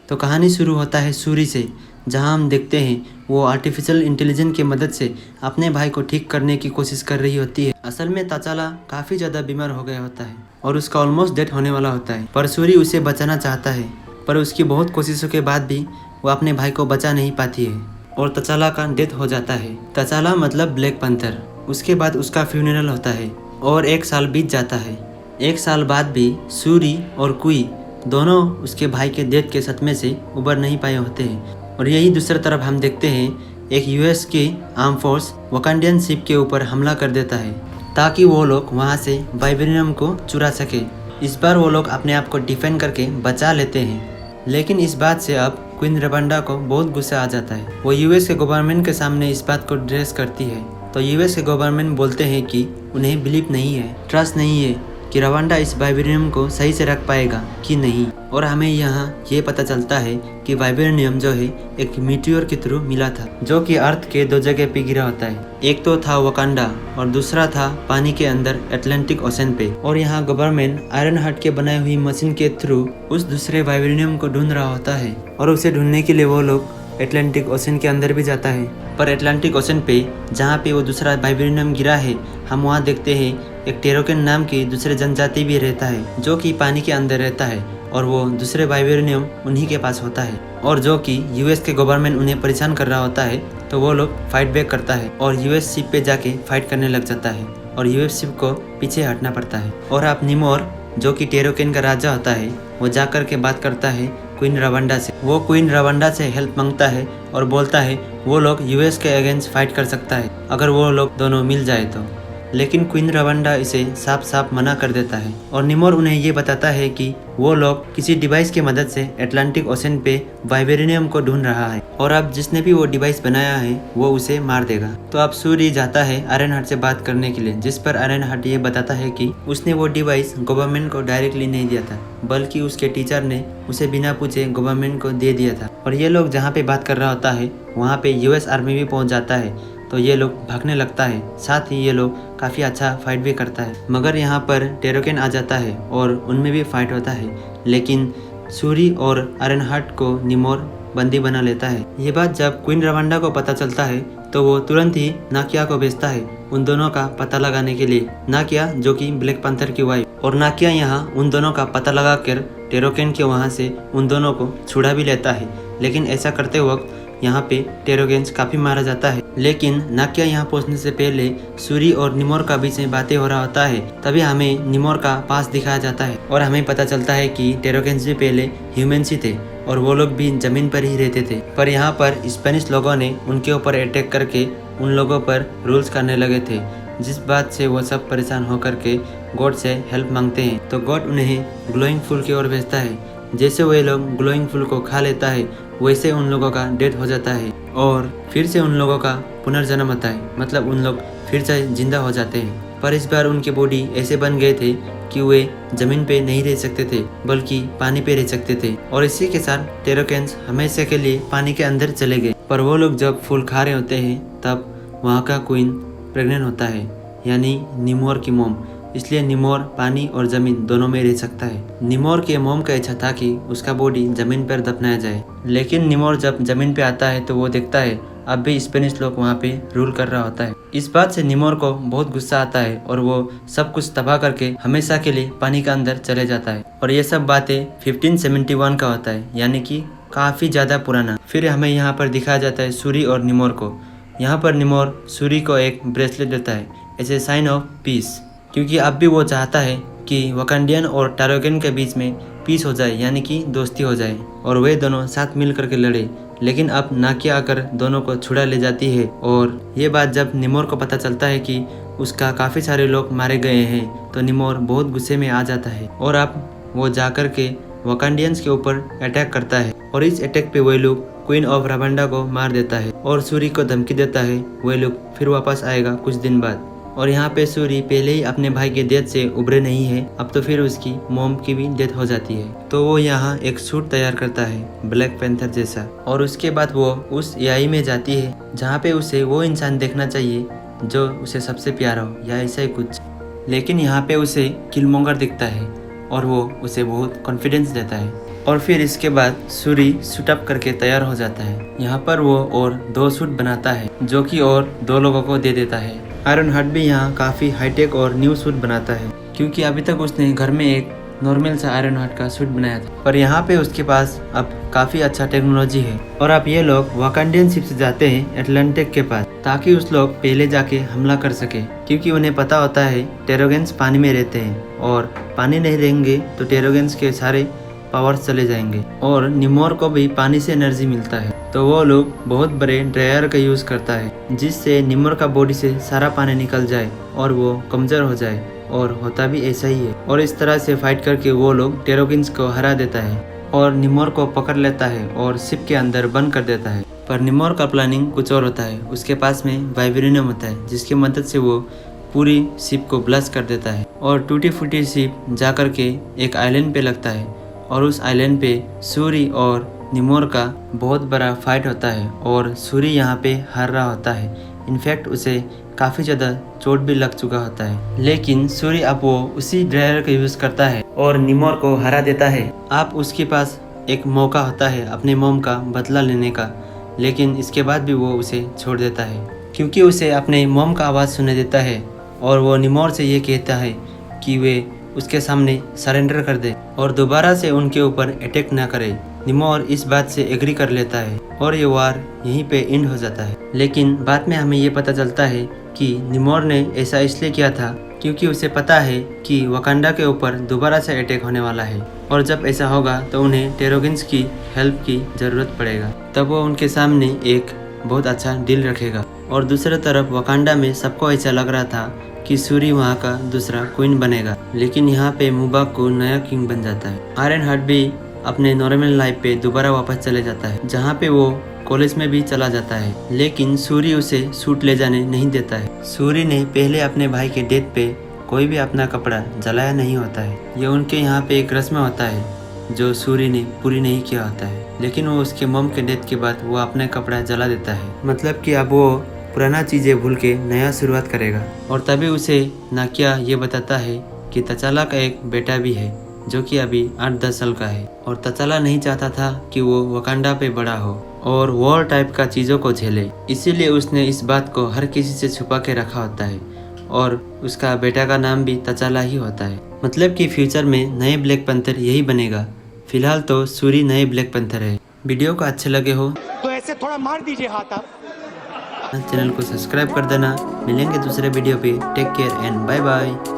तो कहानी शुरू होता है सूरी से, जहां हम देखते हैं वो आर्टिफिशियल इंटेलिजेंस की मदद से अपने भाई को ठीक करने की कोशिश कर रही होती है। असल में ताचाला काफ़ी ज़्यादा बीमार हो गया होता है और उसका ऑलमोस्ट डेथ होने वाला होता है, पर सूरी उसे बचाना चाहता है, पर उसकी बहुत कोशिशों के बाद भी वो अपने भाई को बचा नहीं पाती है और ताचाला का डेथ हो जाता है। ताचाला मतलब ब्लैक पैंथर। उसके बाद उसका फ्यूनरल होता है और 1 साल बीत जाता है। 1 साल बाद भी सूरी और कुई दोनों उसके भाई के डेथ के सदमे से उबर नहीं पाए होते हैं। और यही दूसरी तरफ हम देखते हैं एक यूएस की आर्म फोर्स वकांडियन शिप के ऊपर हमला कर देता है ताकि वो लोग वहाँ से वाइब्रेनियम को चुरा सके। इस बार वो लोग अपने आप को डिफेंड करके बचा लेते हैं, लेकिन इस बात से अब क्वीन रावांडा को बहुत गुस्सा आ जाता है। वो यूएस के गवर्नमेंट के सामने इस बात को ड्रेस करती है, तो यूएस के गवर्नमेंट बोलते हैं कि उन्हें बिलीव नहीं है, ट्रस्ट नहीं है कि रावांडा इस वाइब्रेनियम को सही से रख पाएगा कि नहीं। और हमें यहाँ ये पता चलता है कि वाइब्रेनियम जो है एक मीटियोर के थ्रू मिला था, जो कि अर्थ के 2 जगह पे गिरा होता है। एक तो था वकांडा और दूसरा था पानी के अंदर अटलांटिक ओशन पे। और यहाँ गवर्नमेंट आयरन हार्ट के बनाई हुई मशीन के थ्रू उस दूसरे वाइब्रेनियम को ढूंढ रहा होता है और उसे ढूंढने के लिए वो लोग अटलांटिक ओशन के अंदर भी जाता है। पर अटलांटिक ओशन पे जहाँ पे वो दूसरा वाइब्रेनियम गिरा है, हम वहाँ देखते हैं एक टेरोकेन नाम की दूसरे जनजाति भी रहता है, जो कि पानी के अंदर रहता है और वो दूसरे वाइब्रेनियम उन्हीं के पास होता है। और जो कि यूएस के गवर्नमेंट उन्हें परेशान कर रहा होता है, तो वो लोग फाइट बैक करता है और यूएस शिप पे जाके फाइट करने लग जाता है और यूएस शिप को पीछे हटना पड़ता है। और आप निमोर जो कि टेरोकेन का राजा होता है, वो जाकर के बात करता है क्वीन रावांडा से। वो क्वीन रावांडा से हेल्प मांगता है और बोलता है वो लोग यूएस के अगेंस्ट फाइट कर सकता है अगर वो लोग दोनों मिल जाए तो। लेकिन क्वीन रावांडा इसे साफ साफ मना कर देता है और निमोर उन्हें ये बताता है कि वो लोग किसी डिवाइस की मदद से अटलांटिक ओशन पे वाइब्रेनियम को ढूंढ रहा है और अब जिसने भी वो डिवाइस बनाया है वो उसे मार देगा। तो अब सूरी जाता है आयरन हार्ट से बात करने के लिए, जिस पर आयरन हार्ट ये बताता है कि उसने वो डिवाइस गवर्नमेंट को डायरेक्टली नहीं दिया था, बल्कि उसके टीचर ने उसे बिना पूछे गवर्नमेंट को दे दिया था। और ये लोग जहाँ पे बात कर रहा होता है वहाँ पे यूएस आर्मी भी पहुँच जाता है, तो ये लोग भागने लगता है। साथ ही ये लोग काफ़ी अच्छा फाइट भी करता है, मगर यहाँ पर टेरोकेन आ जाता है और उनमें भी फाइट होता है, लेकिन सूरी और आयरन हार्ट को निमोर बंदी बना लेता है। ये बात जब क्वीन रावांडा को पता चलता है तो वो तुरंत ही नाकिया को भेजता है उन दोनों का पता लगाने के लिए। नाकिया जो कि ब्लैक पैंथर की वाइफ, और नाकिया यहाँ उन दोनों का पता लगा कर टेरोकेन के वहाँ से उन दोनों को छुड़ा भी लेता है। लेकिन ऐसा करते वक्त यहाँ पे टेरोकेन्स काफ़ी मारा जाता है। लेकिन नाकिया यहाँ पहुँचने से पहले सूरी और निमोर का बीच में बातें हो रहा होता है, तभी हमें निमोर का पास दिखाया जाता है और हमें पता चलता है कि टेरोकेन्स भी पहले ह्यूमन्स ही थे और वो लोग भी ज़मीन पर ही रहते थे। पर यहाँ पर स्पेनिश लोगों ने उनके ऊपर अटैक करके उन लोगों पर रूल्स करने लगे थे, जिस बात से वो सब परेशान होकर के गॉड से हेल्प मांगते हैं। तो गॉड उन्हें ग्लोइंग फूल की ओर भेजता है। जैसे वे लोग ग्लोइंग फूल को खा लेता है, वैसे उन लोगों का डेथ हो जाता है और फिर से उन लोगों का पुनर्जन्म होता है, मतलब उन लोग फिर से जिंदा हो जाते हैं। पर इस बार उनके बॉडी ऐसे बन गए थे कि वे जमीन पे नहीं रह सकते थे, बल्कि पानी पे रह सकते थे। और इसी के साथ टेरोकेन्स हमेशा के लिए पानी के अंदर चले गए। पर वो लोग जब फूल खा रहे होते हैं तब वहाँ का क्वीन प्रेग्नेंट होता है, यानी निमोर की मोम। इसलिए निमोर पानी और ज़मीन दोनों में रह सकता है। निमोर के मोम का इच्छा था कि उसका बॉडी ज़मीन पर दफनाया जाए, लेकिन निमोर जब ज़मीन पे आता है तो वो देखता है अब भी स्पेनिश लोग वहाँ पे रूल कर रहा होता है। इस बात से निमोर को बहुत गुस्सा आता है और वो सब कुछ तबाह करके हमेशा के लिए पानी के अंदर चले जाता है। और ये सब बातें 1571 का होता है, यानी कि काफ़ी ज़्यादा पुराना। फिर हमें यहाँ पर दिखाया जाता है सूरी और निमोर को। यहाँ पर निमोर सूरी को एक ब्रेसलेट देता है as a sign of peace, क्योंकि अब भी वो चाहता है कि वकांडियन और टेरोकेन के बीच में पीस हो जाए, यानी कि दोस्ती हो जाए और वे दोनों साथ मिल करके लड़े। लेकिन अब नाकिया आकर दोनों को छुड़ा ले जाती है और ये बात जब निमोर को पता चलता है कि उसका काफ़ी सारे लोग मारे गए हैं, तो निमोर बहुत गुस्से में आ जाता है और अब वो जाकर के वकांडियंस के ऊपर अटैक करता है। और इस अटैक पे वही लोग क्वीन ऑफ रावांडा को मार देता है और सूरी को धमकी देता है वही लोग फिर वापस आएगा कुछ दिन बाद। और यहाँ पे सूरी पहले ही अपने भाई के डेथ से उभरे नहीं है, अब तो फिर उसकी मोम की भी डेथ हो जाती है। तो वो यहाँ एक सूट तैयार करता है ब्लैक पैंथर जैसा, और उसके बाद वो उस एआई में जाती है जहाँ पे उसे वो इंसान देखना चाहिए जो उसे सबसे प्यारा हो या ऐसा ही कुछ। लेकिन यहाँ पे उसे किलमोंगर दिखता है और वो उसे बहुत कॉन्फिडेंस देता है और फिर इसके बाद सूरी सूट अप करके तैयार हो जाता है। यहाँ पर वो और 2 सूट बनाता है जो कि और 2 लोगों को दे देता है। आयरन हार्ट भी यहाँ काफी हाईटेक और न्यू सूट बनाता है, क्योंकि अभी तक उसने घर में एक नॉर्मल सा आयरन हार्ट का सूट बनाया था, पर यहाँ पे उसके पास अब काफी अच्छा टेक्नोलॉजी है। और अब ये लोग वाकांडियन शिप से जाते हैं एटलांटिक के पास, ताकि उस लोग पहले जाके हमला कर सके, क्योंकि उन्हें पता होता है टेरोगेंस पानी में रहते हैं और पानी नहीं रहेंगे तो टेरोगेंस के सारे पावर्स चले जाएंगे। और निमोर को भी पानी से एनर्जी मिलता है, तो वो लोग बहुत बड़े ड्रायर का यूज करता है, जिससे निमोर का बॉडी से सारा पानी निकल जाए और वो कमजोर हो जाए। और होता भी ऐसा ही है। और इस तरह से फाइट करके वो लोग टेरोगिन्स को हरा देता है और निमोर को पकड़ लेता है और शिप के अंदर बंद कर देता है। पर निमोर का प्लानिंग कुछ और होता है। उसके पास में वाइब्रेनियम होता है, जिसकी मदद से वो पूरी शिप को ब्लास्ट कर देता है और टूटी फूटी शिप जा कर के एक आइलैंड पे लगता है। और उस आइलैंड पे सूरी और निमोर का बहुत बड़ा फाइट होता है और सूरी यहाँ पे हार रहा होता है। इनफैक्ट उसे काफ़ी ज़्यादा चोट भी लग चुका होता है, लेकिन सूरी अब वो उसी ड्रायर का यूज़ करता है और निमोर को हरा देता है। अब उसके पास एक मौका होता है अपने मॉम का बदला लेने का, लेकिन इसके बाद भी वो उसे छोड़ देता है, क्योंकि उसे अपने मॉम का आवाज़ सुनाई देता है और वो निमोर से ये कहता है कि वे उसके सामने सरेंडर कर दे और दोबारा से उनके ऊपर अटैक ना करे। निमोर इस बात से एग्री कर लेता है और ये वार यहीं पे एंड हो जाता है। लेकिन बाद में हमें ये पता चलता है कि निमोर ने ऐसा इसलिए किया था क्योंकि उसे पता है कि वकांडा के ऊपर दोबारा से अटैक होने वाला है और जब ऐसा होगा तो उन्हें टेरोगिन्स की हेल्प की ज़रूरत पड़ेगा। तब वो उनके सामने एक बहुत अच्छा डील रखेगा। और दूसरी तरफ वकांडा में सबको ऐसा लग रहा था कि सूरी वहाँ का दूसरा क्वीन बनेगा, लेकिन यहाँ पे मुबाक को नया किंग बन जाता है। आयरन हार्ट भी अपने नॉर्मल लाइफ पे दोबारा वापस चले जाता है, जहाँ पे वो कॉलेज में भी चला जाता है, लेकिन सूरी उसे सूट ले जाने नहीं देता है। सूरी ने पहले अपने भाई के डेथ पे कोई भी अपना कपड़ा जलाया नहीं होता है। ये उनके यहाँ पे एक रस्म होता है जो सूरी ने पूरी नहीं किया होता है, लेकिन वो उसके मॉम के डेथ के बाद वो अपना कपड़ा जला देता है। मतलब कि अब वो पुराना चीज़ें भूल के नया शुरुआत करेगा। और तभी उसे नाकिया ये बताता है कि तचाला का एक बेटा भी है जो कि अभी 8-10 साल का है और तचाला नहीं चाहता था कि वो वकांडा पे बड़ा हो और वॉर टाइप का चीज़ों को झेले, इसीलिए उसने इस बात को हर किसी से छुपा के रखा होता है और उसका बेटा का नाम भी तचाला ही होता है। मतलब कि फ्यूचर में नए ब्लैक पैंथर यही बनेगा। फिलहाल तो सूरी नए ब्लैक पैंथर है। वीडियो को अच्छे लगे हो तो ऐसे थोड़ा मार दीजिए हाथ आप। चैनल को सब्सक्राइब कर देना। मिलेंगे दूसरे वीडियो पे। Take care and bye bye.